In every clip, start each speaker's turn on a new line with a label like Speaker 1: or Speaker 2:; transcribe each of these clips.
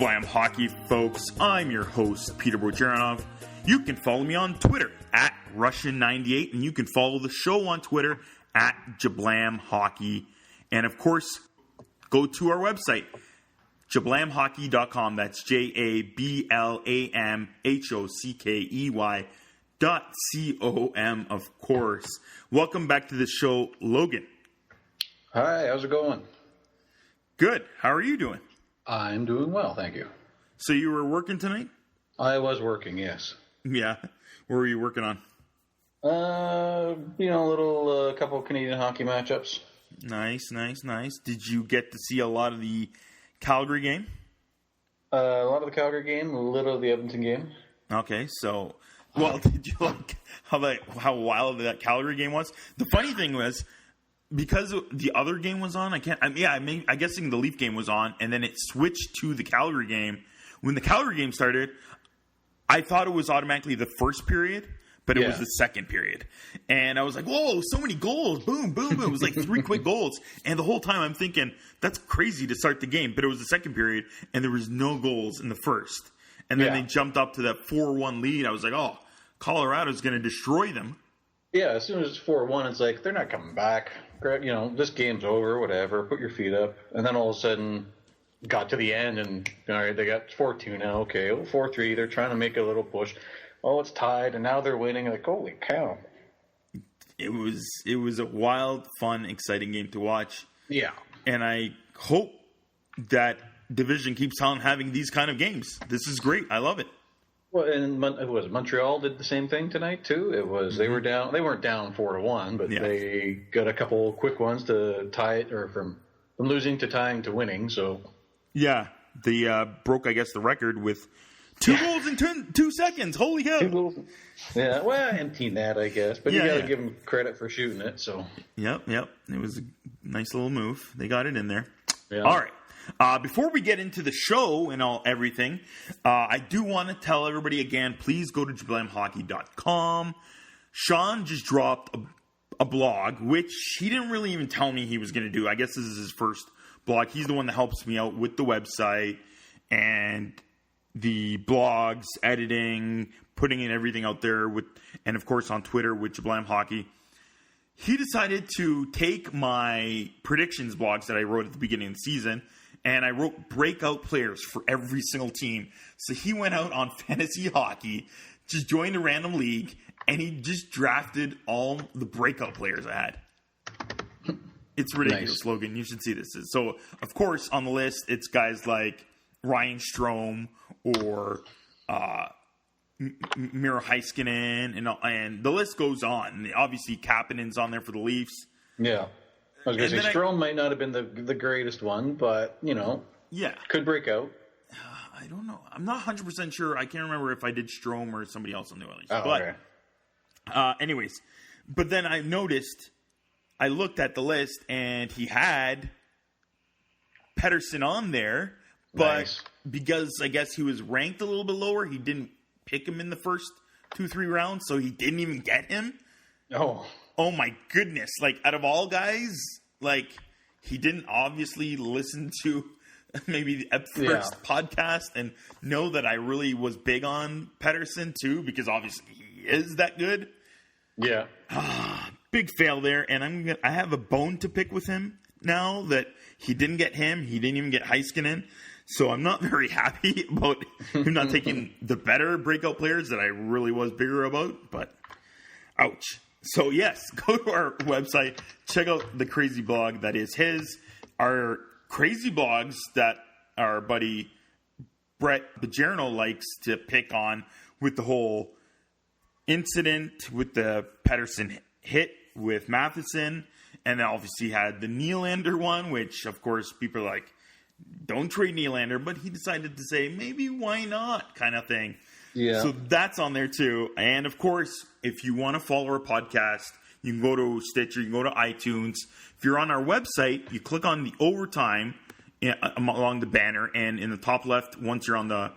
Speaker 1: Jablam Hockey, folks. I'm your host, Peter Bojaranov. You can follow me on Twitter at Russian98, and you can follow the show on Twitter at Jablam Hockey. And of course, go to our website, jablamhockey.com. That's JABLAMHOCKEY.com, of course. Welcome back to the show, Logan.
Speaker 2: Hi, how's it going?
Speaker 1: Good. How are you doing?
Speaker 2: I'm doing well, thank you.
Speaker 1: So you were working tonight?
Speaker 2: I was working, yes.
Speaker 1: Yeah. What were you working on?
Speaker 2: A couple Canadian hockey matchups.
Speaker 1: Nice. Did you get to see a lot of the Calgary game?
Speaker 2: A lot of the Calgary game, a little of the Edmonton game.
Speaker 1: Okay, so, did you like how wild that Calgary game was? The funny thing was, because the other game was on, I'm guessing the Leaf game was on, and then it switched to the Calgary game. When the Calgary game started, I thought it was automatically the first period, but it was the second period. And I was like, whoa, so many goals. Boom, boom, boom. It was like 3 quick goals. And the whole time I'm thinking, that's crazy to start the game. But it was the second period, and there was no goals in the first. And then they jumped up to that 4-1 lead. I was like, oh, Colorado's going to destroy them.
Speaker 2: Yeah, as soon as it's 4-1, it's like, they're not coming back. You know, this game's over, whatever. Put your feet up. And then all of a sudden, got to the end, and all right, they got 4-2 now. Okay, 4-3. They're trying to make a little push. Oh, it's tied, and now they're winning. Like, holy cow!
Speaker 1: It was a wild, fun, exciting game to watch.
Speaker 2: Yeah,
Speaker 1: and I hope that division keeps on having these kind of games. This is great. I love it.
Speaker 2: Well, and Montreal did the same thing tonight too. It was they were down. They weren't down 4-1, but they got a couple quick ones to tie it, or from losing to tying to winning. So
Speaker 1: yeah, they broke, I guess, the record with 2 goals in 2 seconds. Holy cow!
Speaker 2: Yeah, well, empty net, I guess, but you got to give them credit for shooting it. So
Speaker 1: yep. It was a nice little move. They got it in there.
Speaker 2: Yeah.
Speaker 1: All right. Before we get into the show and everything, I do want to tell everybody again, please go to jablamhockey.com. Sean just dropped a blog, which he didn't really even tell me he was going to do. I guess this is his first blog. He's the one that helps me out with the website and the blogs, editing, putting in everything out there, and of course on Twitter with Jablam Hockey. He decided to take my predictions blogs that I wrote at the beginning of the season, and I wrote breakout players for every single team. So he went out on fantasy hockey, just joined a random league, and he just drafted all the breakout players I had. It's ridiculous, nice. Logan. You should see this. So, of course, on the list, it's guys like Ryan Strome or Miro Heiskanen, and the list goes on. And obviously, Kapanen's on there for the Leafs.
Speaker 2: Yeah. I was going to say, Strome might not have been the greatest one, but, could break out.
Speaker 1: I don't know. I'm not 100% sure. I can't remember if I did Strome or somebody else on the Oilers.
Speaker 2: Okay.
Speaker 1: Anyways, but then I looked at the list, and he had Pettersson on there, but because I guess he was ranked a little bit lower, he didn't pick him in the first 2-3 rounds, so he didn't even get him. Oh my goodness. Like, out of all guys, like, he didn't obviously listen to maybe the first podcast and know that I really was big on Pettersson too, because obviously he is that good.
Speaker 2: Yeah.
Speaker 1: Big fail there, and I have a bone to pick with him now that he didn't get him. He didn't even get Heiskanen. So I'm not very happy about him not taking the better breakout players that I really was bigger about, but ouch. So, yes, go to our website, check out the crazy blog that is his. Our crazy blogs that our buddy Brett Bajerno likes to pick on with the whole incident with the Pettersson hit with Matheson. And then obviously had the Nylander one, which, of course, people are like, don't trade Nylander. But he decided to say, maybe why not kind of thing.
Speaker 2: Yeah.
Speaker 1: So that's on there too. And of course, if you want to follow our podcast, you can go to Stitcher, you can go to iTunes. If you're on our website, you click on the overtime along the banner, and in the top left, once you're on the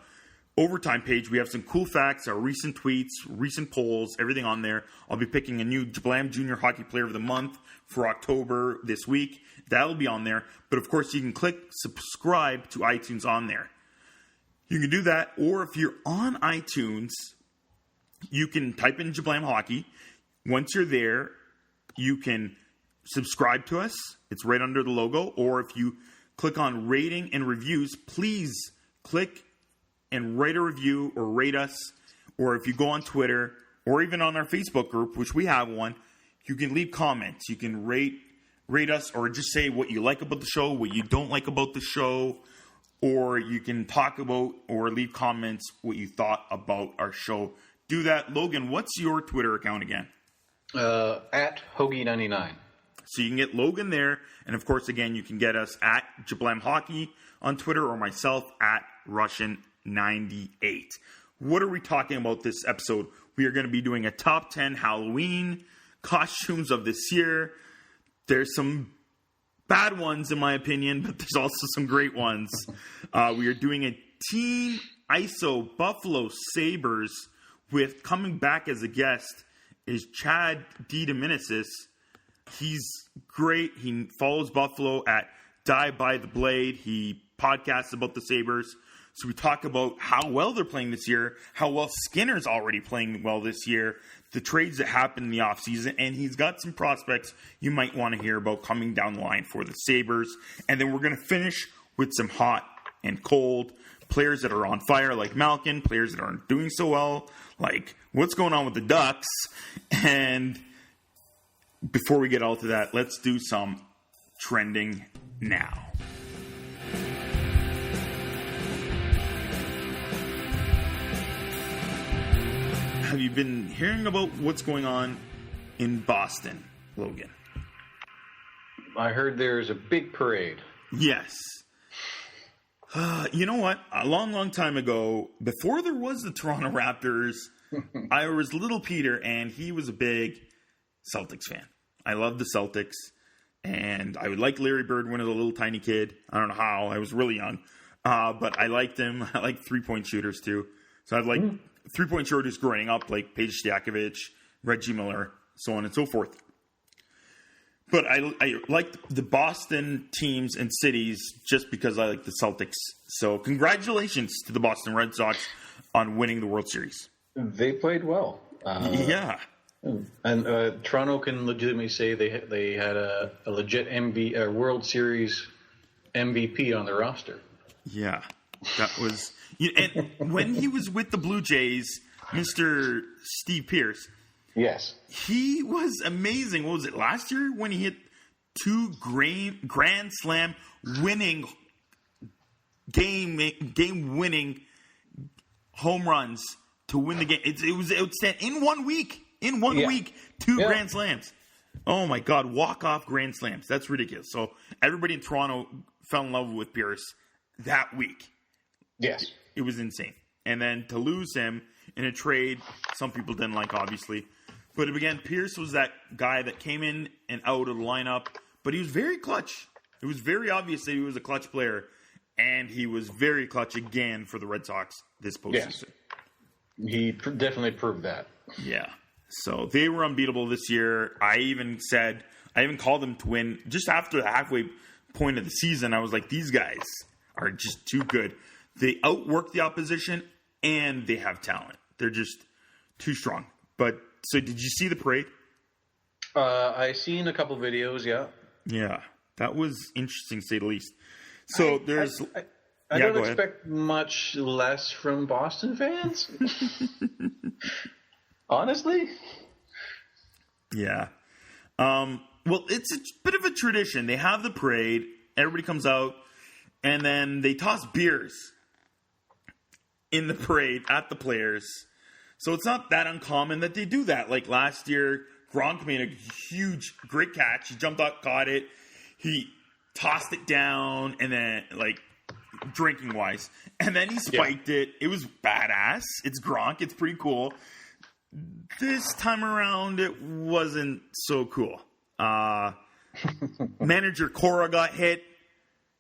Speaker 1: overtime page, we have some cool facts, our recent tweets, recent polls, everything on there. I'll be picking a new Jablam Junior Hockey Player of the Month for October this week. That'll be on there. But of course, you can click subscribe to iTunes on there. You can do that, or if you're on iTunes, you can type in Jablam Hockey. Once you're there, you can subscribe to us. It's right under the logo. Or if you click on rating and reviews, please click and write a review or rate us. Or if you go on Twitter or even on our Facebook group, which we have one, you can leave comments. You can rate us or just say what you like about the show, what you don't like about the show. Or you can talk about or leave comments what you thought about our show. Do that. Logan, what's your Twitter account again?
Speaker 2: At Hoagie99.
Speaker 1: So you can get Logan there. And, of course, again, you can get us at Jablam Hockey on Twitter or myself at Russian98. What are we talking about this episode? We are going to be doing a top 10 Halloween costumes of this year. There's some bad ones, in my opinion, but there's also some great ones. We are doing a Team ISO Buffalo Sabres with coming back as a guest is Chad DeDominicis. He's great. He follows Buffalo at Die by the Blade. He podcasts about the Sabres. So we talk about how well they're playing this year, how well Skinner's already playing well this year, the trades that happened in the offseason, and he's got some prospects you might want to hear about coming down the line for the Sabres. And then we're going to finish with some hot and cold players that are on fire like Malkin, players that aren't doing so well, like what's going on with the Ducks. And before we get all to that, let's do some trending now. Have you been hearing about what's going on in Boston, Logan?
Speaker 2: I heard there's a big parade.
Speaker 1: Yes. You know what? A long time ago, before there was the Toronto Raptors, I was little Peter, and he was a big Celtics fan. I loved the Celtics, and I would like Larry Bird when I was a little tiny kid. I don't know how. I was really young. But I liked him. I liked three-point shooters, too. So I'd like three-point shooters growing up, like Paige Stojakovic, Reggie Miller, so on and so forth. But I liked the Boston teams and cities just because I like the Celtics. So congratulations to the Boston Red Sox on winning the World Series.
Speaker 2: They played well.
Speaker 1: Yeah.
Speaker 2: And Toronto can legitimately say they had a legit World Series MVP on their roster.
Speaker 1: Yeah. That was... And when he was with the Blue Jays, Mr. Steve Pearce,
Speaker 2: yes,
Speaker 1: he was amazing. What was it, last year when he hit two Grand Slam winning game-winning home runs to win the game? It was outstanding. In 1 week. In one week, two Grand Slams. Oh, my God. Walk-off Grand Slams. That's ridiculous. So everybody in Toronto fell in love with Pearce that week.
Speaker 2: Yes.
Speaker 1: It was insane. And then to lose him in a trade, some people didn't like, obviously. But again, Pearce was that guy that came in and out of the lineup, but he was very clutch. It was very obvious that he was a clutch player, and he was very clutch again for the Red Sox this postseason.
Speaker 2: Yes. He definitely proved that.
Speaker 1: Yeah. So they were unbeatable this year. I even called them to win just after the halfway point of the season. I was like, these guys are just too good. They outwork the opposition, and they have talent. They're just too strong. But so, did you see the parade?
Speaker 2: I seen a couple videos. Yeah.
Speaker 1: Yeah, that was interesting, to say the least. So
Speaker 2: I don't expect much less from Boston fans. Honestly.
Speaker 1: Yeah. Well, it's a bit of a tradition. They have the parade. Everybody comes out, and then they toss beers in the parade at the players. So it's not that uncommon that they do that. Like last year, Gronk made a great catch. He jumped out, caught it. He tossed it down, and then, like, drinking-wise. And then he spiked it. It was badass. It's Gronk. It's pretty cool. This time around, it wasn't so cool. Manager Cora got hit.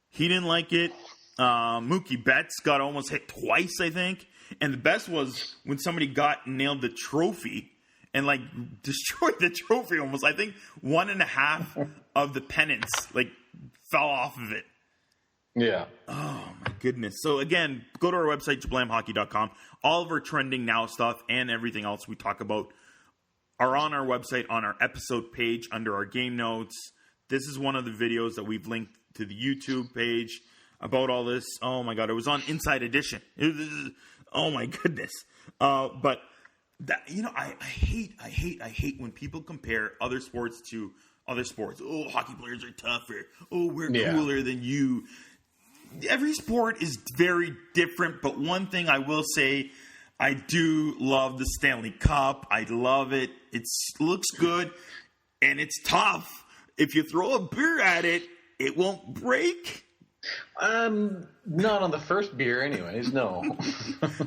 Speaker 1: He didn't like it. Mookie Betts got almost hit twice, I think. And the best was when somebody nailed the trophy and, like, destroyed the trophy almost. I think 1.5 of the pennants, like, fell off of it.
Speaker 2: Yeah.
Speaker 1: Oh, my goodness. So, again, go to our website, jablamhockey.com. All of our trending now stuff and everything else we talk about are on our website on our episode page under our game notes. This is one of the videos that we've linked to the YouTube page about all this. Oh, my God. It was on Inside Edition. Oh, my goodness. But, that, I hate when people compare other sports to other sports. Oh, hockey players are tougher. Oh, we're cooler than you. Every sport is very different, but one thing I will say, I do love the Stanley Cup. I love it. It looks good, and it's tough. If you throw a beer at it, it won't break.
Speaker 2: Not on the first beer anyways, no.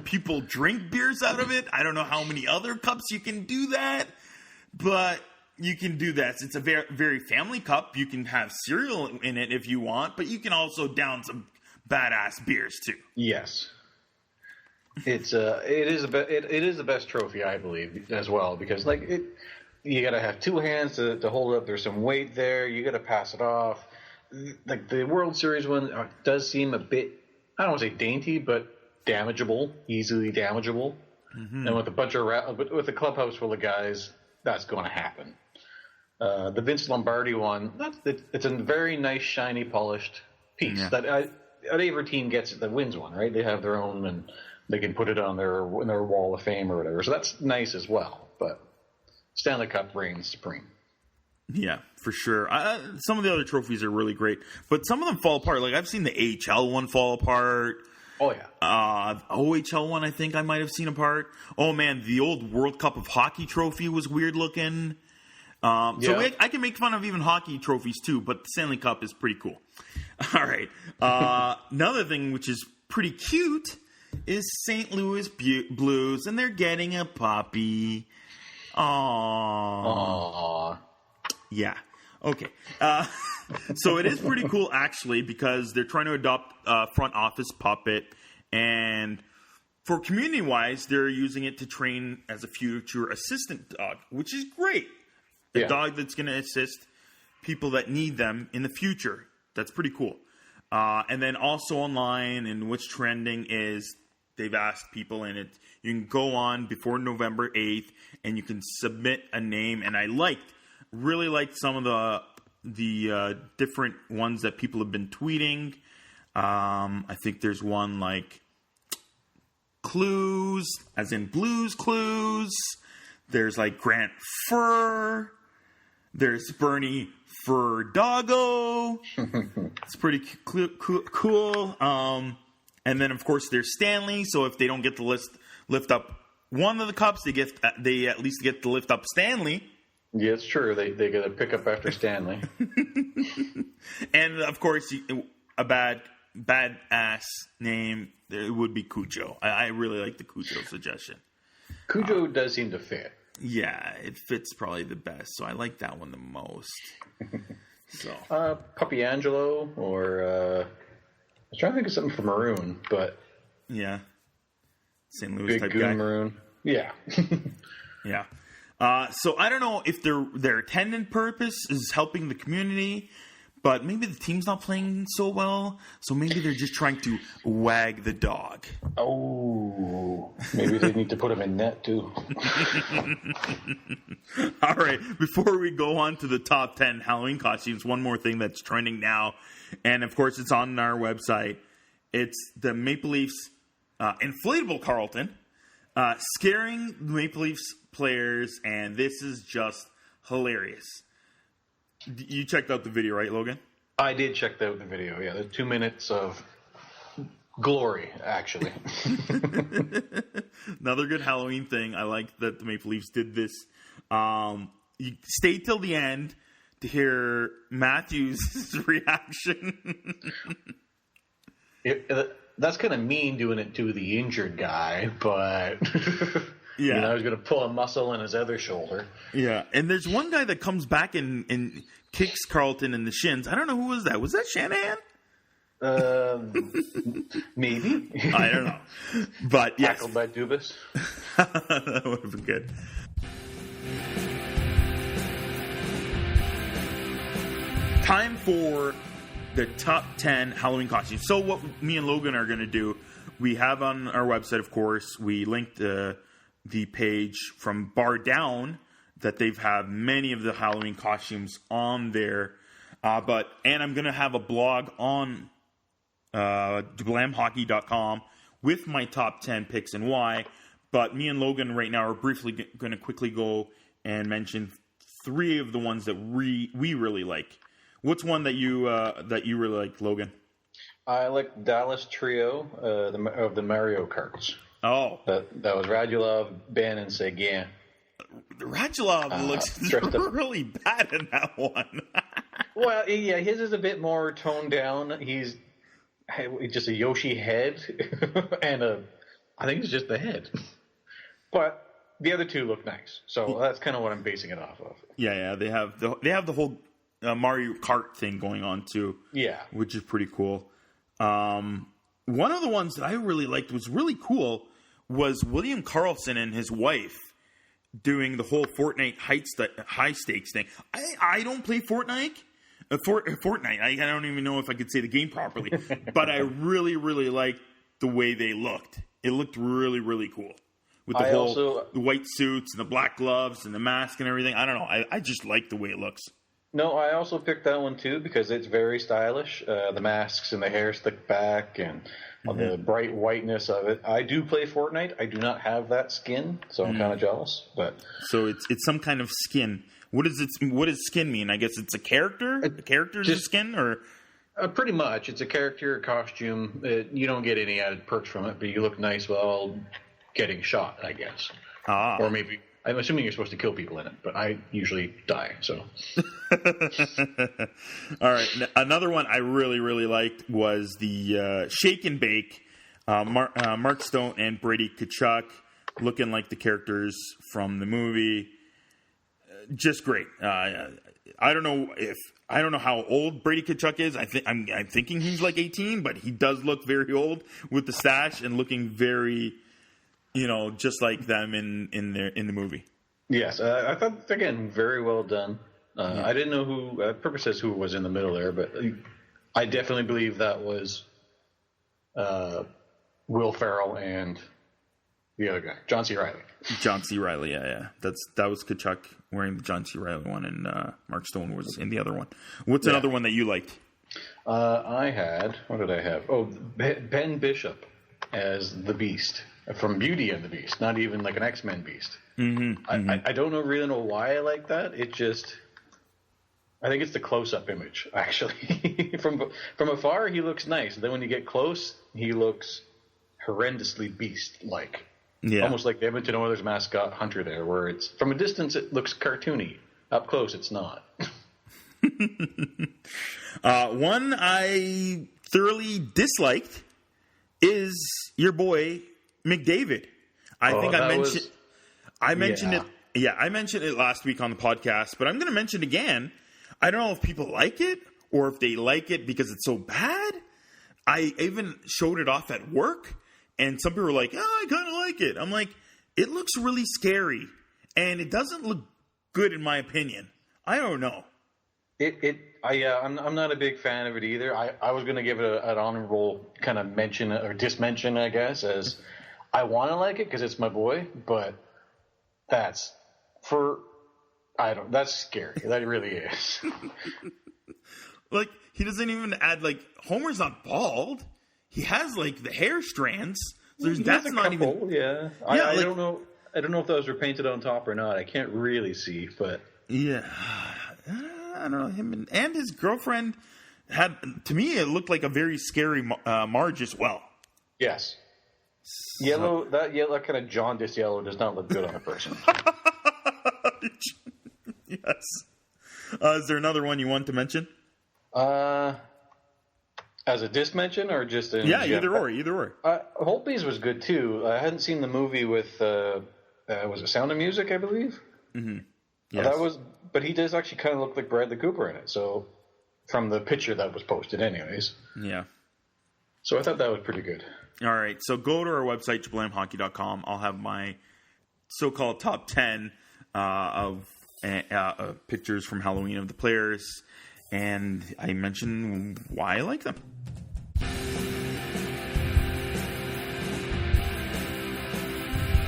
Speaker 1: People drink beers out of it. I don't know how many other cups you can do that, but you can do that. It's a very, very family cup. You can have cereal in it if you want, but you can also down some badass beers too.
Speaker 2: Yes. It is the best trophy, I believe, as well, because you got to have two hands to hold it up. There's some weight there. You got to pass it off. Like the World Series one does seem a bit, I don't want to say dainty, but damageable, easily damageable. Mm-hmm. And with a bunch of with a clubhouse full of guys, that's going to happen. The Vince Lombardi one, it's a very nice, shiny, polished piece that whatever team gets it that wins one, right? They have their own, and they can put it on their wall of fame or whatever. So that's nice as well. But Stanley Cup reigns supreme. Yeah,
Speaker 1: for sure. Some of the other trophies are really great, but some of them fall apart. Like I've seen the AHL one fall apart.
Speaker 2: Oh yeah.
Speaker 1: OHL one, I think I might have seen apart. Oh man, the old World Cup of Hockey trophy was weird looking. So I can make fun of even hockey trophies too, but the Stanley Cup is pretty cool. All right. Another thing which is pretty cute is St. Louis Blues, and they're getting a puppy. Aww. Yeah. Okay. So it is pretty cool, actually, because they're trying to adopt a front office puppet, and for community-wise, they're using it to train as a future assistant dog, which is great. A dog that's going to assist people that need them in the future. That's pretty cool. And then also online, and what's trending is they've asked people, and you can go on before November 8th, and you can submit a name. And I really liked some of the different ones that people have been tweeting. I think there's one like Clues, as in Blues Clues. There's like Grant Fur. There's Bernie Fur Doggo. It's pretty cool. And then of course there's Stanley. So if they don't get to lift up one of the cups, they at least get to lift up Stanley.
Speaker 2: Yeah, it's true. They get to pick up after Stanley.
Speaker 1: And of course, a badass name, it would be Cujo. I really like the Cujo suggestion.
Speaker 2: Cujo does seem to fit.
Speaker 1: Yeah, it fits probably the best. So I like that one the most. So
Speaker 2: Puppy Angelo, or I was trying to think of something for Maroon, but
Speaker 1: yeah, St. Louis
Speaker 2: big
Speaker 1: type
Speaker 2: goon
Speaker 1: guy.
Speaker 2: Maroon. Yeah.
Speaker 1: Yeah. So I don't know if their attendant purpose is helping the community, but maybe the team's not playing so well, so maybe they're just trying to wag the dog.
Speaker 2: Oh, maybe they need to put him in net too.
Speaker 1: All right, before we go on to the top 10 Halloween costumes, one more thing that's trending now, and of course it's on our website. It's the Maple Leafs inflatable Carlton scaring the Maple Leafs players, and this is just hilarious. You checked out the video, right, Logan?
Speaker 2: I did check out the video, yeah. There's 2 minutes of glory, actually.
Speaker 1: Another good Halloween thing. I like that the Maple Leafs did this. You stay till the end to hear Matthews' reaction.
Speaker 2: That's kind of mean doing it to the injured guy, but...
Speaker 1: Yeah.
Speaker 2: You know, he's going to pull a muscle in his other shoulder.
Speaker 1: Yeah, and there's one guy that comes back and kicks Carlton in the shins. I don't know who was that. Was that Shanahan?
Speaker 2: Maybe.
Speaker 1: I don't know. But yes.
Speaker 2: Tackled by Dubas.
Speaker 1: That would have been good. Time for the top 10 Halloween costumes. So what me and Logan are going to do, we have on our website, of course, we linked the page from Bar Down that they've had many of the Halloween costumes on there. And I'm going to have a blog on blamhockey.com with my top 10 picks and why. But me and Logan right now are briefly going to quickly go and mention 3 of the ones that we really like. What's one that you really like, Logan? I
Speaker 2: like Dallas Trio of the Mario Karts.
Speaker 1: Oh.
Speaker 2: That was Radulov, Ben, and Seguin.
Speaker 1: Radulov looks really bad in that one.
Speaker 2: Well, yeah, his is a bit more toned down. He's just a Yoshi head, and I think it's just the head. But the other 2 look nice, so that's kind of what I'm basing it off of.
Speaker 1: Yeah, they have the whole Mario Kart thing going on too.
Speaker 2: Yeah,
Speaker 1: which is pretty cool. One of the ones that I really liked was really cool was William Karlsson and his wife doing the whole Fortnite high stakes thing. I don't play Fortnite. Fortnite. I don't even know if I could say the game properly, but I really, really liked the way they looked. It looked really, really cool with the white suits and the black gloves and the mask and everything. I don't know. I just like the way it looks.
Speaker 2: No, I also picked that one too because it's very stylish. The masks and the hair slicked back and the bright whiteness of it. I do play Fortnite. I do not have that skin, so I'm kind of jealous.
Speaker 1: So it's some kind of skin. What does skin mean? I guess it's a character? The character's skin? Or
Speaker 2: pretty much. It's a character, a costume. You don't get any added perks from it, but you look nice while getting shot, I guess. Or maybe... I'm assuming you're supposed to kill people in it, but I usually die, so...
Speaker 1: All right. Another one I really, really liked was the Shake and Bake. Mark Stone and Brady Tkachuk looking like the characters from the movie. Just great. I don't know how old Brady Tkachuk is. I'm thinking he's like 18, but he does look very old with the stash and looking very, just like them in the movie.
Speaker 2: Yes, I thought again very well done. I didn't know who. Purpose says who was in the middle there, but I definitely believe that was Will Ferrell and the other guy, John C. Reilly.
Speaker 1: John C. Reilly, yeah. That was Tkachuk wearing the John C. Reilly one, and Mark Stone was in the other one. What's another one that you liked?
Speaker 2: I had, what did I have? Oh, Ben Bishop as the Beast from Beauty and the Beast, not even like an X-Men Beast. I don't really know why I like that. It just, I think it's the close-up image, actually. From afar, he looks nice. And then when you get close, he looks horrendously beast-like. Yeah. Almost like the Edmonton Oilers mascot Hunter there, where it's from a distance it looks cartoony. Up close, it's not.
Speaker 1: One I thoroughly disliked is your boy McDavid. I mentioned it. Yeah, I mentioned it last week on the podcast, but I'm going to mention it again. I don't know if people like it or if they like it because it's so bad. I even showed it off at work, and some people were like, "Oh, I kind of like it." I'm like, "It looks really scary, and it doesn't look good in my opinion." I don't know.
Speaker 2: I'm not a big fan of it either. I was going to give it an honorable kind of mention or dismention, I guess, as I want to like it because it's my boy, but that's scary. That really is.
Speaker 1: Like, he doesn't even add, like, Homer's not bald. He has, like, the hair strands. So that's not even.
Speaker 2: Yeah. I don't know. I don't know if those were painted on top or not. I can't really see, but
Speaker 1: yeah. I don't know. Him and his girlfriend had, to me, it looked like a very scary Marge as well.
Speaker 2: Yes. Yellow, that kind of jaundiced yellow does not look good on a person.
Speaker 1: Yes. Is there another one you want to mention?
Speaker 2: As a dismention or just in
Speaker 1: either or.
Speaker 2: Holtby's was good too. I hadn't seen the movie with was it Sound of Music, I believe? Mm-hmm. Yes. But he does actually kind of look like Bradley Cooper in it. So from the picture that was posted, anyways.
Speaker 1: Yeah.
Speaker 2: So I thought that was pretty good.
Speaker 1: All right, so go to our website, jablamhockey.com. I'll have my so-called top 10 of pictures from Halloween of the players. and I mention why I like them.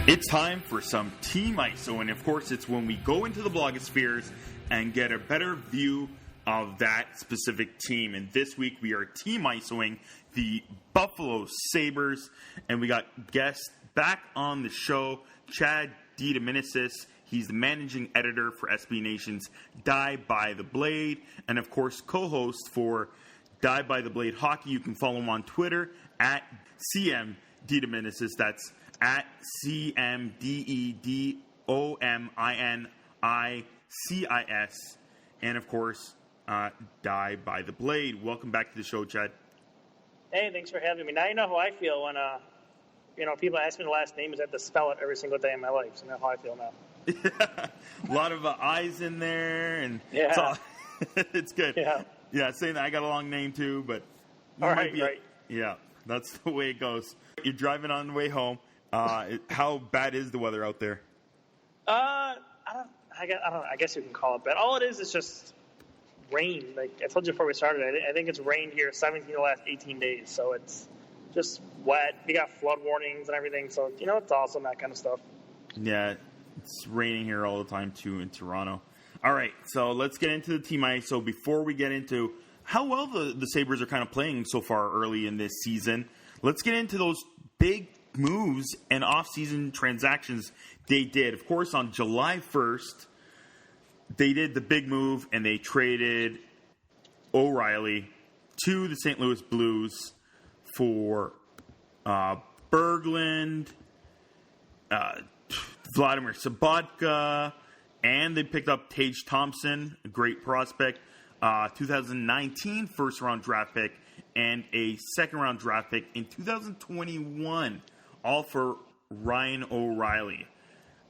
Speaker 1: It's time for some Team ISO, and of course it's when we go into the blogospheres and get a better view of that specific team. And this week we are Team ISOing the Buffalo Sabres, and we got guests back on the show, Chad DeDominicis. He's the managing editor for SB Nation's Die by the Blade, and of course co-host for Die by the Blade Hockey. You can follow him on Twitter at CM DeDominicis. That's at CMDEDOMINICIS. And of course, Die by the Blade. Welcome back to the show, Chad.
Speaker 3: Hey, thanks for having me. Now you know how I feel when people ask me the last name. I have to spell it every single day in my life. So that's how I feel now.
Speaker 1: A lot of I's in there, and
Speaker 3: yeah,
Speaker 1: it's good. Yeah, saying that I got a long name too, but
Speaker 3: right.
Speaker 1: Yeah, that's the way it goes. You're driving on the way home. How bad is the weather out there?
Speaker 3: I guess you can call it bad. All it is just rain. Like I told you before we started, I think it's rained here 17 of the last 18 days. So it's just wet. We got flood warnings and everything. So it's awesome, that kind of stuff.
Speaker 1: Yeah, it's raining here all the time too in Toronto. All right, so let's get into the Team Ice. So before we get into how well the Sabres are kind of playing so far early in this season, let's get into those big moves and off-season transactions they did. Of course, on July 1st, they did the big move and they traded O'Reilly to the St. Louis Blues for Berglund, Vladimir Sobotka, and they picked up Tage Thompson, a great prospect, 2019 first-round draft pick, and a second-round draft pick in 2021, all for Ryan O'Reilly.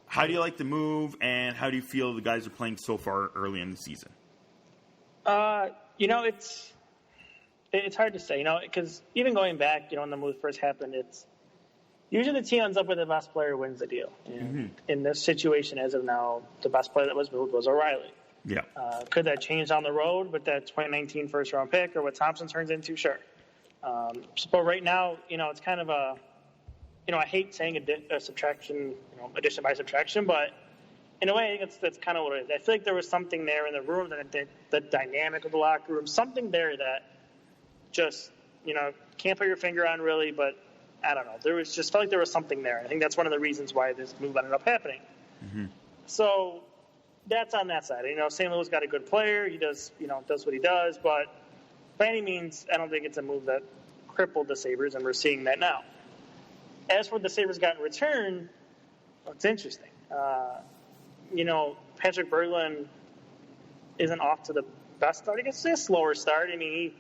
Speaker 1: How do you like the move, and how do you feel the guys are playing so far early in the season?
Speaker 3: It's hard to say, because even going back, when the move first happened, it's usually the team ends up with the best player wins the deal. And in this situation, as of now, the best player that was moved was O'Reilly.
Speaker 1: Yeah.
Speaker 3: Could that change down the road with that 2019 first-round pick or what Thompson turns into? Sure. But right now, it's kind of a, I hate saying a subtraction, addition by subtraction, but in a way, I think that's kind of what it is. I feel like there was something there in the room, the dynamic of the locker room, something there that just, can't put your finger on really, but I don't know. Felt like there was something there. I think that's one of the reasons why this move ended up happening. Mm-hmm. So that's on that side. St. Louis got a good player. He does what he does, but by any means, I don't think it's a move that crippled the Sabres, and we're seeing that now. As for what the Sabres got in return, it's interesting. Patrick Berglund isn't off to the best start. I guess it's a slower start. I mean,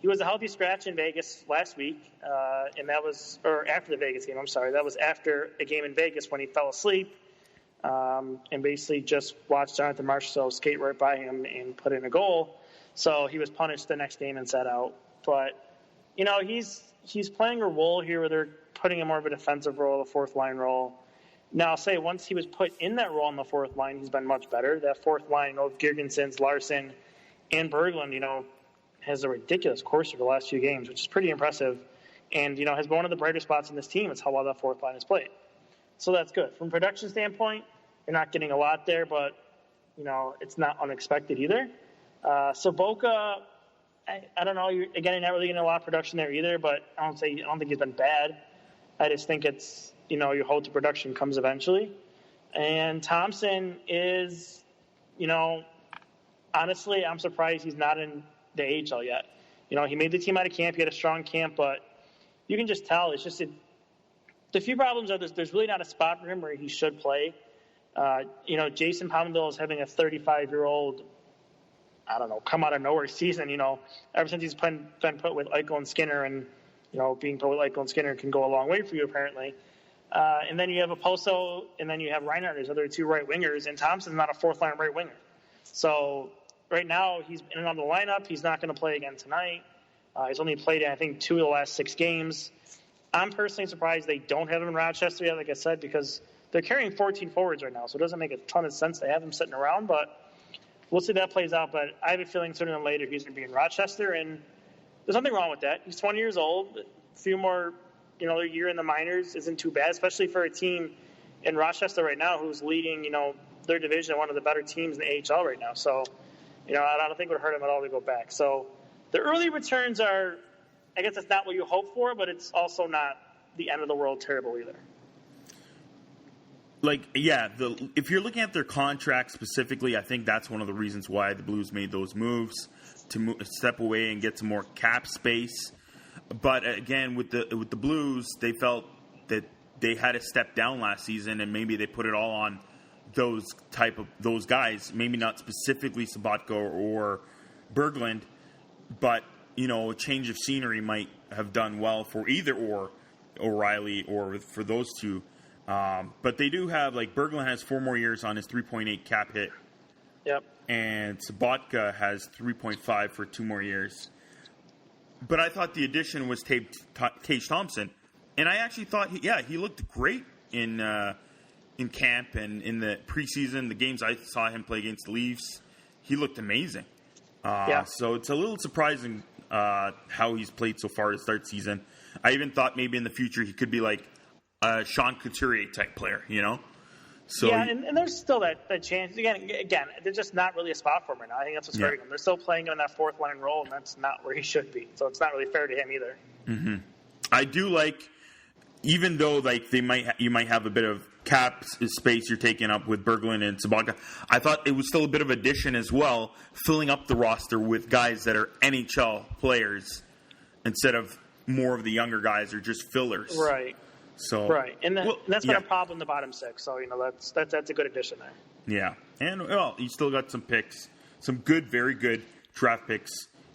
Speaker 3: he was a healthy scratch in Vegas last week, and that was after the Vegas game. I'm sorry, that was after a game in Vegas when he fell asleep and basically just watched Jonathan Marchessault skate right by him and put in a goal. So he was punished the next game and sat out. But he's playing a role here where they're putting him more of a defensive role, a fourth line role. Now, I'll say once he was put in that role on the fourth line, he's been much better. That fourth line of Girgensons, Larson, and Berglund, has a ridiculous course for the last few games, which is pretty impressive. And, has been one of the brighter spots in this team. It's how well that fourth line is played. So that's good. From a production standpoint, you're not getting a lot there, but, it's not unexpected either. Sobotka, I don't know. You're not really getting a lot of production there either, but I don't think he's been bad. I just think it's, your hold to production comes eventually. And Thompson is, honestly, I'm surprised he's not in the AHL yet. He made the team out of camp. He had a strong camp, but you can just tell. It's just the few problems are there's really not a spot for him where he should play. Jason Pominville is having a 35-year-old, come out of nowhere season. Ever since he's been put with Eichel and Skinner, and being put with Eichel and Skinner can go a long way for you apparently. And then you have Oposo, and then you have Reinhart as other two right wingers, and Thompson's not a fourth line right winger. So right now he's in and out of the lineup. He's not going to play again tonight. He's only played in, I think, 2 of the last 6 games. I'm personally surprised they don't have him in Rochester yet, like I said, because they're carrying 14 forwards right now, so it doesn't make a ton of sense to have him sitting around. But we'll see how that plays out. But I have a feeling sooner than later he's going to be in Rochester, and there's nothing wrong with that. He's 20 years old. A few more, a year in the minors isn't too bad, especially for a team in Rochester right now who's leading, their division, one of the better teams in the AHL right now. So, I don't think it would hurt him at all to go back. So the early returns are, I guess it's not what you hope for, but it's also not the end of the world terrible either.
Speaker 1: If you're looking at their contract specifically, I think that's one of the reasons why the Blues made those moves to step away and get some more cap space. But again, with the Blues, they felt that they had to step down last season, and maybe they put it all on those guys. Maybe not specifically Sabatka or Berglund, but a change of scenery might have done well for either or O'Reilly or for those two. But they do have, Berglund has 4 more years on his 3.8 cap hit.
Speaker 3: Yep.
Speaker 1: And Sabatka has 3.5 for 2 more years. But I thought the addition was Tage Thompson. And I actually thought, he looked great in camp and in the preseason, the games I saw him play against the Leafs. He looked amazing. So it's a little surprising how he's played so far to start season. I even thought maybe in the future he could be like a Sean Couturier type player, So
Speaker 3: and there's still that chance. Again, there's just not really a spot for him right now. I think that's what's hurting him. They're still playing him in that fourth line role, and that's not where he should be. So it's not really fair to him either.
Speaker 1: Mm-hmm. I do even though you might have a bit of cap space you're taking up with Berglund and Sabatka, I thought it was still a bit of addition as well, filling up the roster with guys that are NHL players instead of more of the younger guys or just fillers.
Speaker 3: Right.
Speaker 1: So
Speaker 3: and that's been a problem in the bottom six. So that's a good addition there.
Speaker 1: Yeah, and you still got some picks, some good, very good draft picks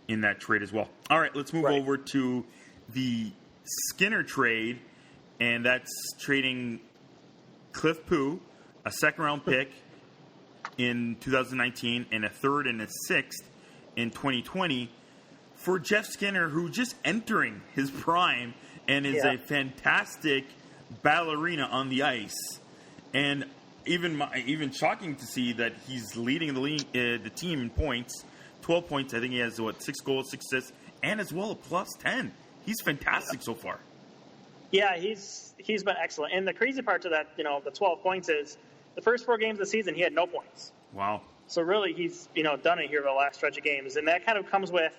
Speaker 1: in that trade as well. All right, let's move over to the Skinner trade, and that's trading Cliff Poo, a second-round pick in 2019, and a third and a sixth in 2020 for Jeff Skinner, who just entering his prime and is a fantastic ballerina on the ice, and even shocking to see that he's leading the team in points, 12 points. I think he has 6 goals, 6 assists, and as well a +10. He's fantastic so far.
Speaker 3: Yeah, he's been excellent. And the crazy part to that, the 12 points is the first 4 games of the season he had no points.
Speaker 1: Wow.
Speaker 3: So really he's done it here for the last stretch of games, and that kind of comes with.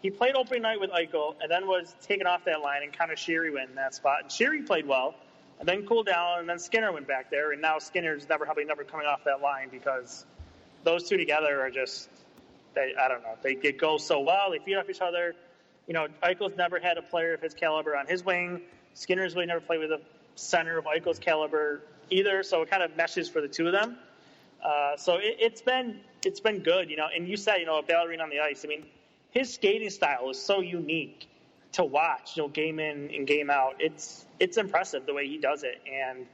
Speaker 3: He played opening night with Eichel and then was taken off that line, and Connor Sheary went in that spot. And Sheary played well and then cooled down, and then Skinner went back there. And now Skinner's probably never coming off that line because those two together are just, I don't know. They go so well. They feed off each other. Eichel's never had a player of his caliber on his wing. Skinner's really never played with a center of Eichel's caliber either. So it kind of meshes for the two of them. So it's been good, And you said, a ballerina on the ice. I mean, his skating style is so unique to watch, game in and game out. It's impressive the way he does it. And,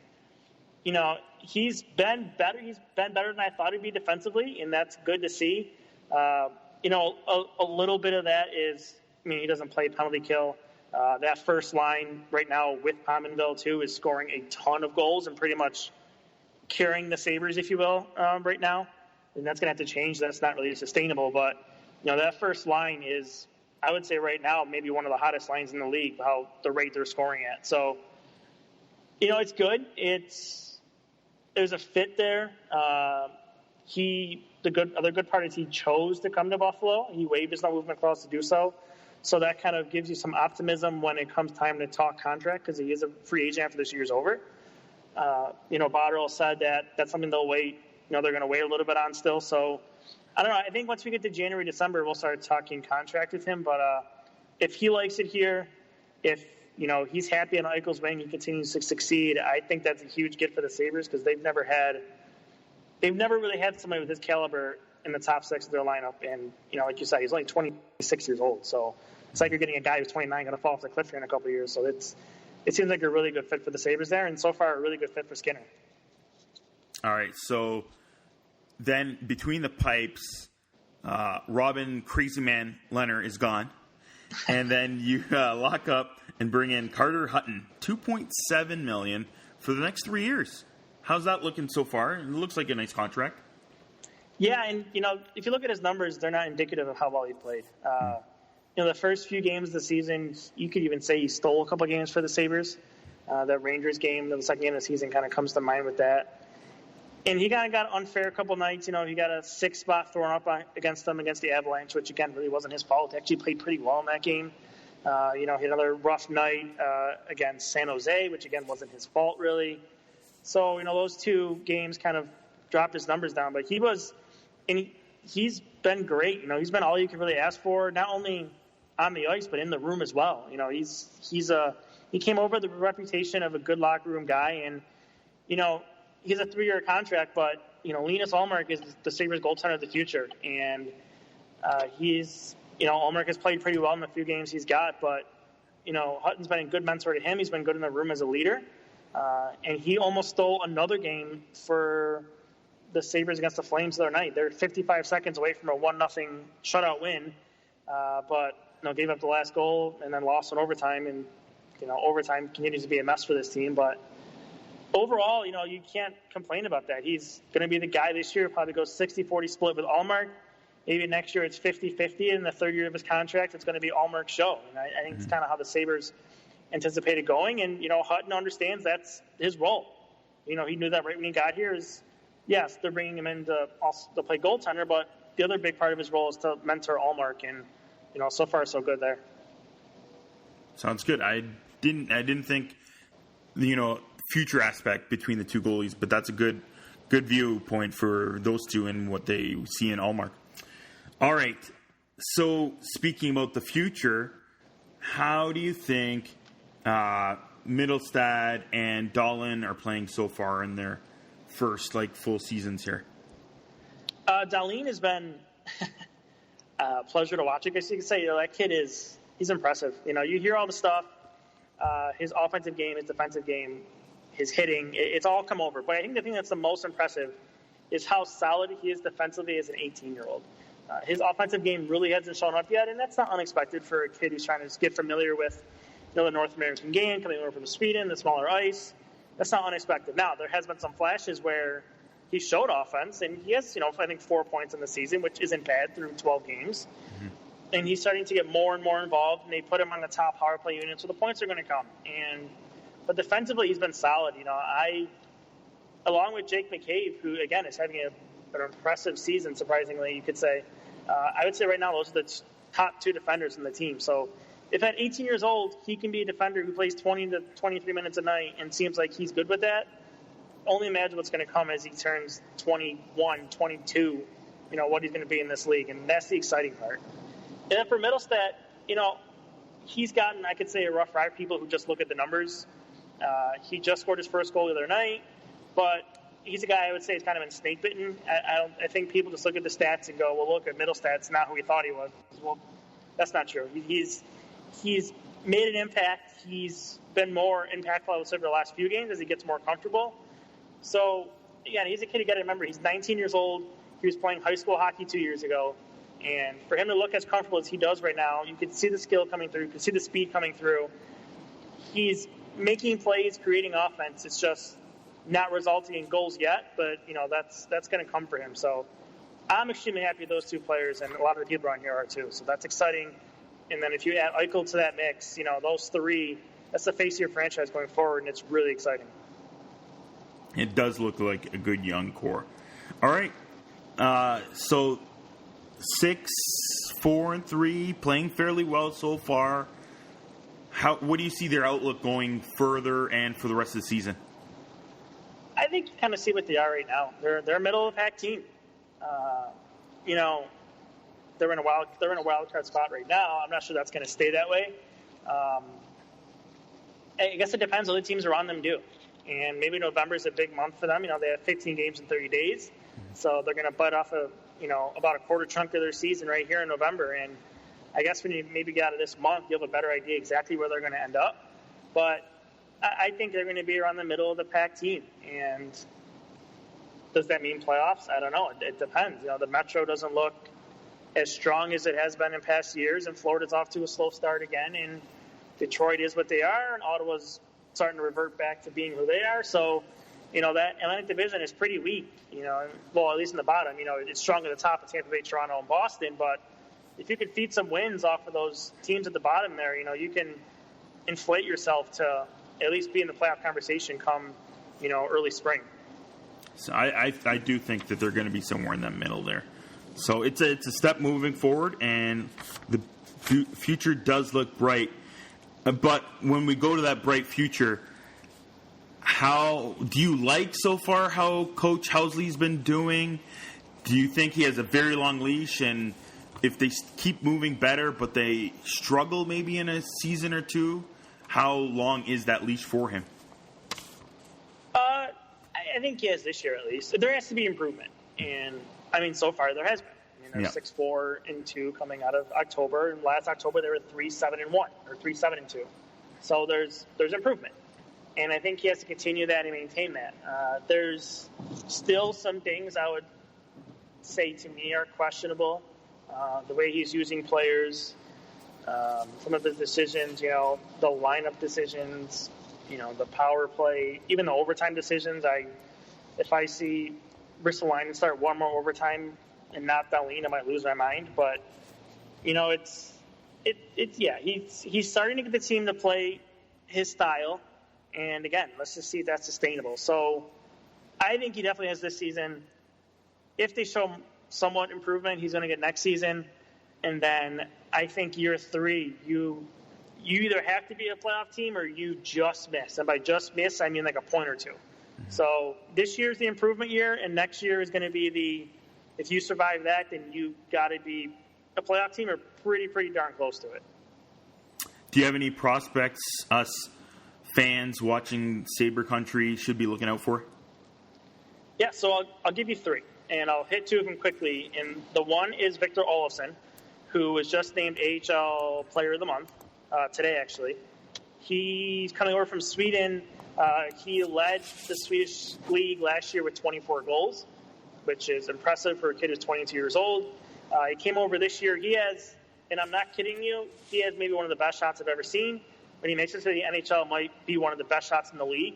Speaker 3: he's been better. He's been better than I thought he'd be defensively, and that's good to see. A little bit of that is, he doesn't play penalty kill. That first line right now with Pominville, too, is scoring a ton of goals and pretty much carrying the Sabres, if you will, right now. And that's going to have to change. That's not really sustainable, but that first line is, I would say right now, maybe one of the hottest lines in the league, how the rate they're scoring at. So, it's good. There's a fit there. The other good part is he chose to come to Buffalo. He waived his no-movement clause to do so. So that kind of gives you some optimism when it comes time to talk contract, because he is a free agent after this year's over. Botterill said that's something they'll wait. They're going to wait a little bit on still. So, I don't know. I think once we get to January, December, we'll start talking contract with him. But if he likes it here, if he's happy on Eichel's wing, he continues to succeed, I think that's a huge get for the Sabres because they've never really had somebody with his caliber in the top 6 of their lineup. And like you said, he's only 26 years old, so it's like you're getting a guy who's 29 going to fall off the cliff here in a couple of years. So it seems like a really good fit for the Sabres there, and so far a really good fit for Skinner.
Speaker 1: All right, so. Then between the pipes, Robin Crazy Man Leonard is gone. And then you lock up and bring in Carter Hutton, $2.7 million for the next 3 years. How's that looking so far? It looks like a nice contract.
Speaker 3: Yeah, and, if you look at his numbers, they're not indicative of how well he played. The first few games of the season, you could even say he stole a couple of games for the Sabres. That Rangers game, the second game of the season, kind of comes to mind with that. And he kind of got unfair a couple nights. He got a 6th spot thrown up against them against the Avalanche, which, again, really wasn't his fault. He actually played pretty well in that game. He had another rough night against San Jose, which, again, wasn't his fault, really. So, those 2 games kind of dropped his numbers down. But he's been great. He's been all you could really ask for, not only on the ice, but in the room as well. He came over with the reputation of a good locker room guy, and, he's a 3-year contract, but, Linus Ullmark is the Sabres goaltender of the future. And Ullmark has played pretty well in the few games he's got, but, Hutton's been a good mentor to him. He's been good in the room as a leader. And he almost stole another game for the Sabres against the Flames the other night. They're 55 seconds away from a 1-0 shutout win, but gave up the last goal and then lost in overtime. And overtime continues to be a mess for this team. But overall, you can't complain about that. He's going to be the guy this year. Probably goes 60-40 split with Ullmark. Maybe next year it's 50-50. In the 3rd year of his contract, it's going to be Ullmark's show. And I think it's kind of how the Sabres anticipated going. And Hutton understands that's his role. He knew that right when he got here. Yes, they're bringing him in to play goaltender, but the other big part of his role is to mentor Ullmark, and so far so good there.
Speaker 1: Sounds good. I didn't think future aspect between the 2 goalies, but that's a good viewpoint for those 2 and what they see in Ullmark. All right. So speaking about the future, how do you think Mittelstadt and Dahlin are playing so far in their first full seasons here?
Speaker 3: Dahlin has been a pleasure to watch. I guess you could say that kid he's impressive. You hear all the stuff, his offensive game, his defensive game, his hitting, it's all come over. But I think the thing that's the most impressive is how solid he is defensively as an 18-year-old. His offensive game really hasn't shown up yet, and that's not unexpected for a kid who's trying to just get familiar with the North American game, coming over from Sweden, the smaller ice. That's not unexpected. Now, there has been some flashes where he showed offense, and he has, I think 4 points in the season, which isn't bad through 12 games. Mm-hmm. And he's starting to get more and more involved, and they put him on the top power play unit, so the points are going to come. But defensively, he's been solid. Along with Jake McCabe, who, again, is having an impressive season, surprisingly, you could say. I would say right now those are the top 2 defenders in the team. So if at 18 years old, he can be a defender who plays 20 to 23 minutes a night and seems like he's good with that, only imagine what's going to come as he turns 21, 22, what he's going to be in this league. And that's the exciting part. And then for Mittelstadt, he's gotten, I could say, a rough ride for people who just look at the numbers. He just scored his first goal the other night, but he's a guy I would say is kind of been snake bitten. I think people just look at the stats and go, well, look, at Mittelstadt's not who we thought he was. Well, that's not true. He's made an impact. He's been more impactful, I would say, over the last few games as he gets more comfortable. So, again, he's a kid you got to remember. He's 19 years old. He was playing high school hockey 2 years ago. And for him to look as comfortable as he does right now, you can see the skill coming through. You can see the speed coming through. He's making plays, creating offense. It's just not resulting in goals yet, but, that's going to come for him. So I'm extremely happy with those 2 players, and a lot of the people around here are too. So that's exciting. And then if you add Eichel to that mix, those 3, that's the face of your franchise going forward, and it's really exciting.
Speaker 1: It does look like a good young core. All right. So 6-4-3, playing fairly well so far. What do you see their outlook going further and for the rest of the season?
Speaker 3: I think you kind of see what they are right now. They're a middle of the pack team. They're in a wild card spot right now. I'm not sure that's going to stay that way. I guess it depends on what the teams around them do. And maybe November is a big month for them. They have 15 games in 30 days. So they're going to bite off about a quarter chunk of their season right here in November. And I guess when you maybe get out of this month, you'll have a better idea exactly where they're going to end up. But I think they're going to be around the middle of the pack team. And does that mean playoffs? I don't know. It depends. The Metro doesn't look as strong as it has been in past years, and Florida's off to a slow start again, and Detroit is what they are, and Ottawa's starting to revert back to being who they are. So that Atlantic division is pretty weak. Well, at least in the bottom. It's strong at the top of Tampa Bay, Toronto, and Boston. But if you could feed some wins off of those teams at the bottom there, you can inflate yourself to at least be in the playoff conversation come, early spring.
Speaker 1: So I do think that they're going to be somewhere in that middle there. So it's a step moving forward, and the future does look bright. But when we go to that bright future, how do you like so far how Coach Housley's been doing? Do you think he has a very long leash, and if they keep moving better but they struggle maybe in a season or two, how long is that leash for him?
Speaker 3: I think he has this year at least. There has to be improvement, and so far there has been. They're 6-4-2 coming out of October, and last October they were 3-7-1 or 3-7-2. So there's improvement, and I think he has to continue that and maintain that. There's still some things I would say to me are questionable. The way he's using players, some of his decisions, the lineup decisions, the power play, even the overtime decisions. If I see Ristolainen start one more overtime and not Dahlin, I might lose my mind. But he's starting to get the team to play his style, and again, let's just see if that's sustainable. So I think he definitely has this season. If they show somewhat improvement, he's going to get next season, and then I think year 3, you either have to be a playoff team or you just miss, and by just miss I mean like a point or two. So this year's the improvement year, and next year is going to be if you survive that, then you got to be a playoff team or pretty darn close to it.
Speaker 1: Do you have any prospects us fans watching Sabre Country should be looking out for?
Speaker 3: Yeah, so I'll give you 3, and I'll hit 2 of them quickly. And the one is Victor Olofsson, who was just named AHL Player of the Month today, actually. He's coming over from Sweden. He led the Swedish league last year with 24 goals, which is impressive for a kid who's 22 years old. He came over this year. He has, and I'm not kidding you, he has maybe one of the best shots I've ever seen. When he makes it to the NHL, it might be one of the best shots in the league.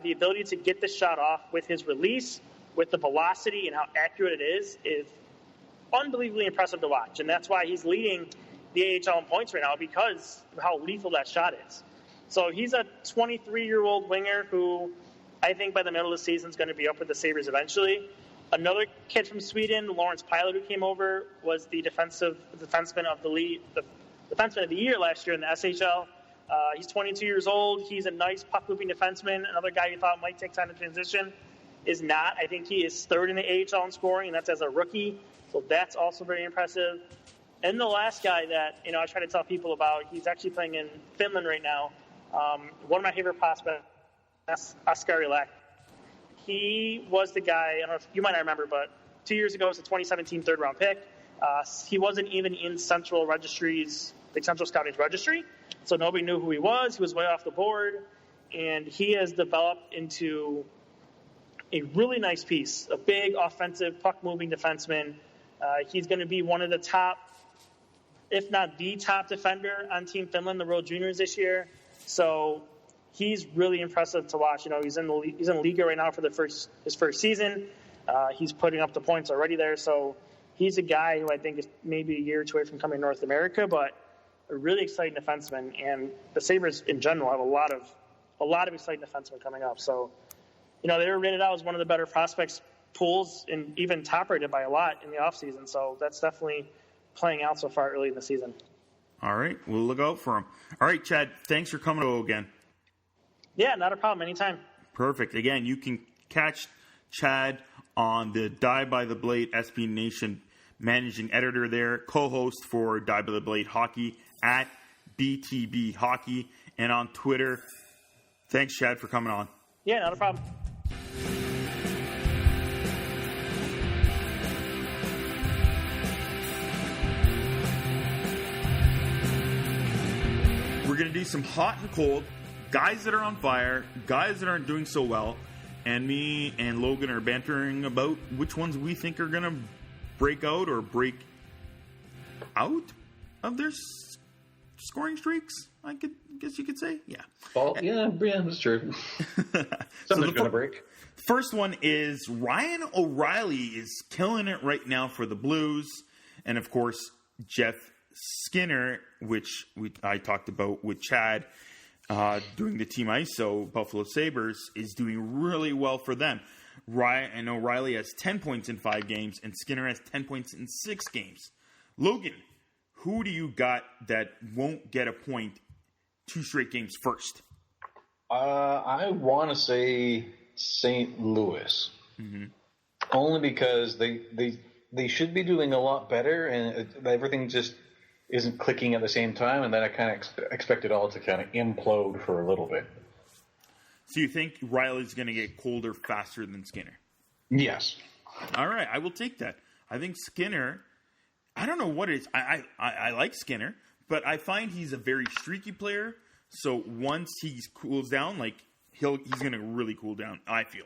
Speaker 3: The ability to get the shot off with his release, with the velocity and how accurate it is unbelievably impressive to watch. And that's why he's leading the AHL in points right now, because of how lethal that shot is. So he's a 23-year-old winger who I think by the middle of the season is going to be up with the Sabres eventually. Another kid from Sweden, Lawrence Pilot, who came over, was the defenseman of the league, the defenseman of the year last year in the SHL. He's 22 years old. He's a nice puck-moving defenseman. Another guy you thought might take time to transition is not. I think he is 3rd in the AHL in scoring, and that's as a rookie. So that's also very impressive. And the last guy that I try to tell people about, he's actually playing in Finland right now. One of my favorite prospects, that's Oskari Lack. He was the guy, I don't know if you might not remember, but 2 years ago, it was a 2017 third-round pick. He wasn't even in Central Scouting's registry, so nobody knew who he was. He was way off the board, and he has developed into a really nice piece, a big offensive puck-moving defenseman. He's going to be one of the top, if not the top defender on Team Finland, the World Juniors this year. So he's really impressive to watch. He's in the Liga right now for his first season. He's putting up the points already there. So he's a guy who I think is maybe a year or two away from coming to North America, but a really exciting defenseman. And the Sabres in general have a lot of exciting defensemen coming up. So, they were rated out as one of the better prospects pools and even top rated by a lot in the offseason. So that's definitely playing out so far early in the season.
Speaker 1: All right. We'll look out for him. All right, Chad, thanks for coming over again.
Speaker 3: Yeah, not a problem. Anytime.
Speaker 1: Perfect. Again, you can catch Chad on the Die by the Blade SB Nation managing editor there, co-host for Die by the Blade Hockey at BTB Hockey, and on Twitter. Thanks, Chad, for coming on.
Speaker 3: Yeah, not a problem.
Speaker 1: We're going to do some hot and cold, guys that are on fire, guys that aren't doing so well, and me and Logan are bantering about which ones we think are going to break out or break out of their scoring streaks, guess you could say. Yeah.
Speaker 2: Well, yeah, that's true. Something's going to break.
Speaker 1: First one is Ryan O'Reilly is killing it right now for the Blues. And, of course, Jeff Skinner, which I talked about with Chad doing the Team ISO Buffalo Sabres, is doing really well for them. Ryan O'Reilly has 10 points in 5 games, and Skinner has 10 points in 6 games. Logan, who do you got that won't get a point 2 straight games first?
Speaker 2: I want to say St. Louis. Mm-hmm. Only because they should be doing a lot better, and everything just isn't clicking at the same time, and then I kind of expect it all to kind of implode for a little bit.
Speaker 1: So you think Riley's going to get colder faster than Skinner?
Speaker 2: Yes.
Speaker 1: All right, I will take that. I think Skinner, I don't know what it is. I like Skinner, but I find he's a very streaky player. So once he cools down, like he's going to really cool down, I feel.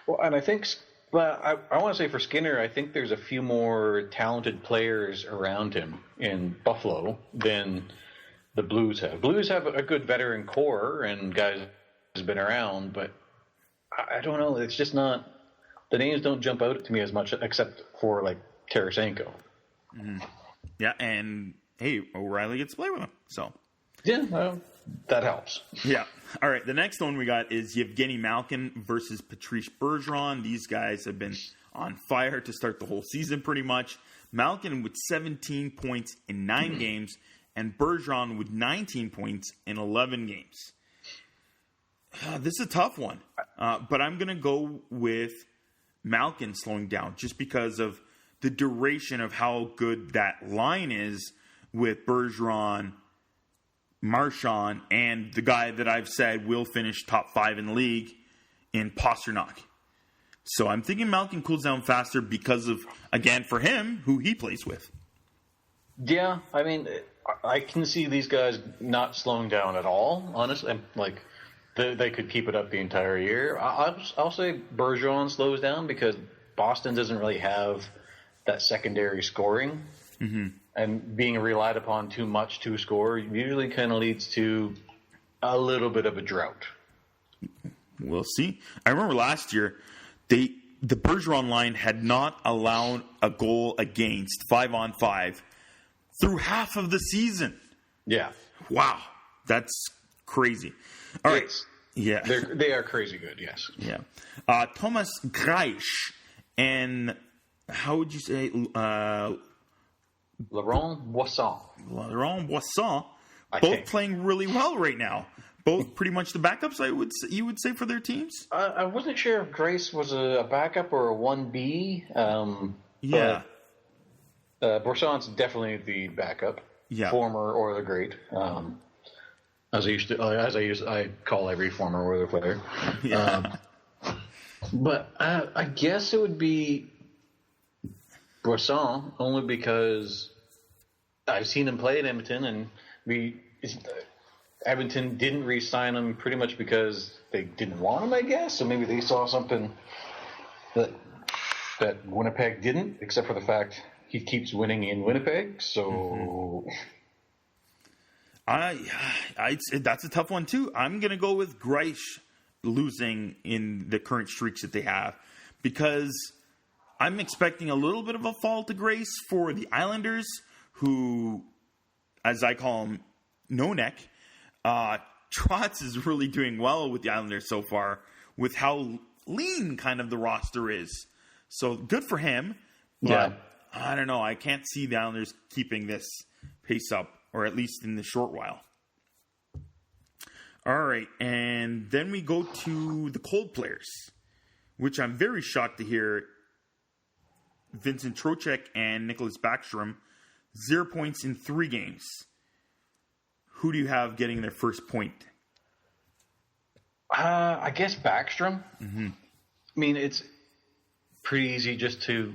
Speaker 2: Well, and I think, I want to say for Skinner, I think there's a few more talented players around him in Buffalo than the Blues have. Blues have a good veteran core and guys who's been around, but I don't know. It's just not, the names don't jump out to me as much, except for like Tarasenko.
Speaker 1: Mm-hmm. Yeah, and hey, O'Reilly gets to play with him, so.
Speaker 2: Yeah, well, that helps.
Speaker 1: Yeah. All right, the next one we got is Yevgeny Malkin versus Patrice Bergeron. These guys have been on fire to start the whole season pretty much. Malkin with 17 points in 9 games, and Bergeron with 19 points in 11 games. This is a tough one, but I'm going to go with Malkin slowing down just because of the duration of how good that line is with Bergeron, Marchand, and the guy that I've said will finish top 5 in the league in Pasternak. So I'm thinking Malkin cools down faster because of, again, for him, who he plays with.
Speaker 2: Yeah, I mean, I can see these guys not slowing down at all, honestly. Like, they could keep it up the entire year. I'll say Bergeron slows down because Boston doesn't really have that secondary scoring. Mm-hmm. And being relied upon too much to score usually kind of leads to a little bit of a drought.
Speaker 1: We'll see. I remember last year, the Bergeron line had not allowed a goal against 5-on-5 through half of the season.
Speaker 2: Yeah.
Speaker 1: Wow. That's crazy. All right. Yeah.
Speaker 2: They are crazy good, yes.
Speaker 1: Yeah. Thomas Greisch and how would you say
Speaker 2: Laurent Boisson.
Speaker 1: Laurent Boisson, both playing really well right now. Both pretty much the backups, you would say, for their teams?
Speaker 2: I wasn't sure if Grace was a backup or a 1B.
Speaker 1: Yeah.
Speaker 2: But Boisson's definitely the backup.
Speaker 1: Yeah.
Speaker 2: Former Oiler great. I call every former Oiler player.
Speaker 1: Yeah.
Speaker 2: But I guess it would be Boisson, only because I've seen him play at Edmonton, and Edmonton didn't re-sign him pretty much because they didn't want him, I guess. So maybe they saw something that Winnipeg didn't, except for the fact he keeps winning in Winnipeg. So
Speaker 1: that's a tough one too. I'm going to go with Greisch losing in the current streaks that they have because I'm expecting a little bit of a fall to grace for the Islanders, who, as I call him, no neck. Trotz is really doing well with the Islanders so far with how lean kind of the roster is. So good for him. But
Speaker 2: yeah.
Speaker 1: I don't know. I can't see the Islanders keeping this pace up, or at least in the short while. All right. And then we go to the cold players, which I'm very shocked to hear. Vincent Trocheck and Nicholas Backstrom, 0 points in 3 games. Who do you have getting their first point?
Speaker 2: I guess Backstrom.
Speaker 1: Mm-hmm.
Speaker 2: I mean, it's pretty easy just to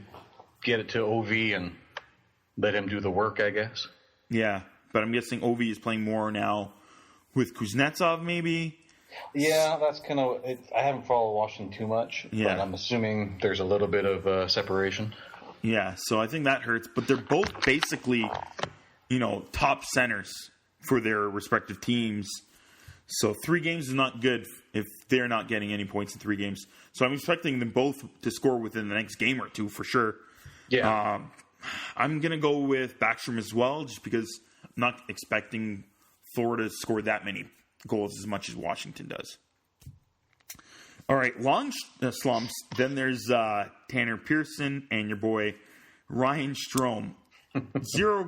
Speaker 2: get it to OV and let him do the work, I guess.
Speaker 1: Yeah, but I'm guessing OV is playing more now with Kuznetsov, maybe?
Speaker 2: Yeah, that's kind of it. I haven't followed Washington too much, but I'm assuming there's a little bit of separation.
Speaker 1: Yeah, so I think that hurts. But they're both basically, top centers for their respective teams. So 3 games is not good if they're not getting any points in 3 games. So I'm expecting them both to score within the next game or 2 for sure.
Speaker 2: Yeah.
Speaker 1: I'm going to go with Backstrom as well, just because I'm not expecting Florida to score that many goals as much as Washington does. All right, long slumps. Then there's Tanner Pearson and your boy Ryan Strome. 0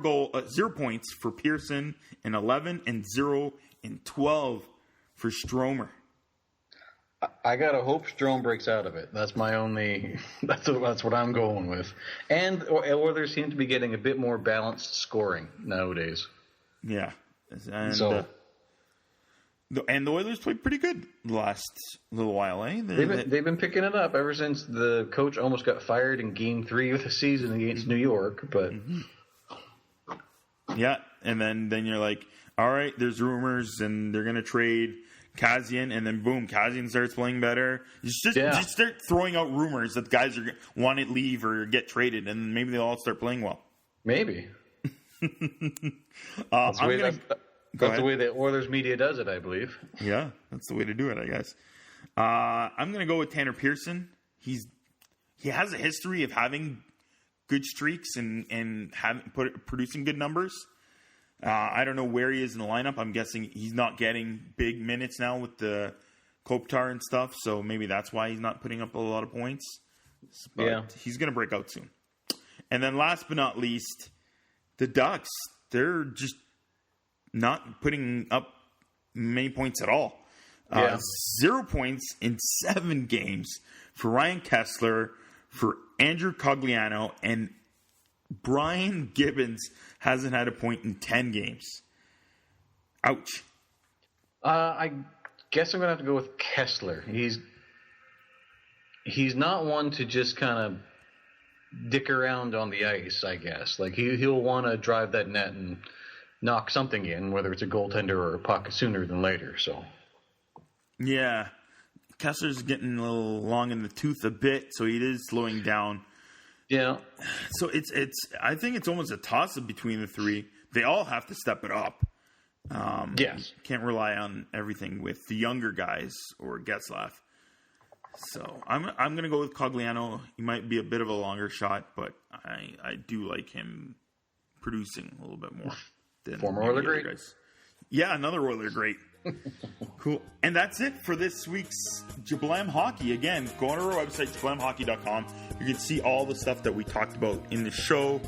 Speaker 1: points for Pearson and 11 and 0 and 12 for Stromer.
Speaker 2: I gotta hope Strome breaks out of it. That's my only. That's what I'm going with. And Oilers seem to be getting a bit more balanced scoring nowadays.
Speaker 1: Yeah, and
Speaker 2: So
Speaker 1: and the Oilers played pretty good the last little while, eh?
Speaker 2: they've been picking it up ever since the coach almost got fired in Game 3 of the season against New York. But
Speaker 1: yeah, and then you're like, all right, there's rumors, and they're gonna trade Kazian, and then boom, Kazian starts playing better. Just start throwing out rumors that guys are want to leave or get traded, and maybe they'll all start playing well.
Speaker 2: maybe that's the way the Oilers media does it, I believe.
Speaker 1: Yeah, that's the way to do it, I guess. I'm going to go with Tanner Pearson. He has a history of having good streaks and producing good numbers. I don't know where he is in the lineup. I'm guessing he's not getting big minutes now with the Kopitar and stuff, so maybe that's why he's not putting up a lot of points. But he's going to break out soon. And then last but not least, the Ducks. They're just not putting up many points at all. 0 points in 7 games for Ryan Kessler, for Andrew Cogliano, and Brian Gibbons hasn't had a point in 10 games. Ouch.
Speaker 2: I guess I'm going to have to go with Kessler. He's not one to just kind of dick around on the ice, I guess. Like he'll want to drive that net and knock something in, whether it's a goaltender or a puck, sooner than later. So,
Speaker 1: yeah, Kessler's getting a little long in the tooth a bit, so he is slowing down.
Speaker 2: Yeah.
Speaker 1: So it's. I think it's almost a toss-up between the 3. They all have to step it up.
Speaker 2: Yes.
Speaker 1: Can't rely on everything with the younger guys or Getzlaf. So I'm going to go with Cogliano. He might be a bit of a longer shot, but I do like him producing a little bit more.
Speaker 2: Former Oiler great.
Speaker 1: Guys. Yeah, another Oiler great. Cool. And that's it for this week's Jablam Hockey. Again, go on our website, jablamhockey.com. You can see all the stuff that we talked about in the show,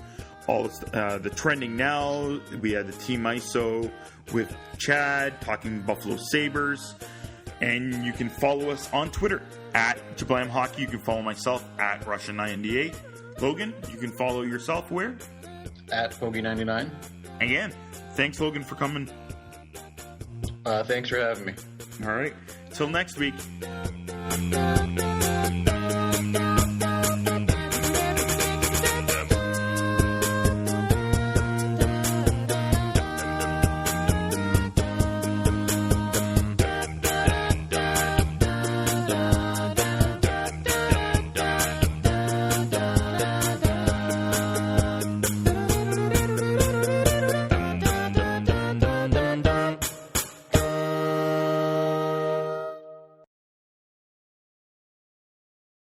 Speaker 1: all the trending now. We had the Team ISO with Chad talking Buffalo Sabres. And you can follow us on Twitter at Jablam Hockey. You can follow myself at Russian98. Logan, you can follow yourself where?
Speaker 2: At Hoagie99.
Speaker 1: Again, thanks, Logan, for coming.
Speaker 2: Thanks for having me.
Speaker 1: All right. Till next week.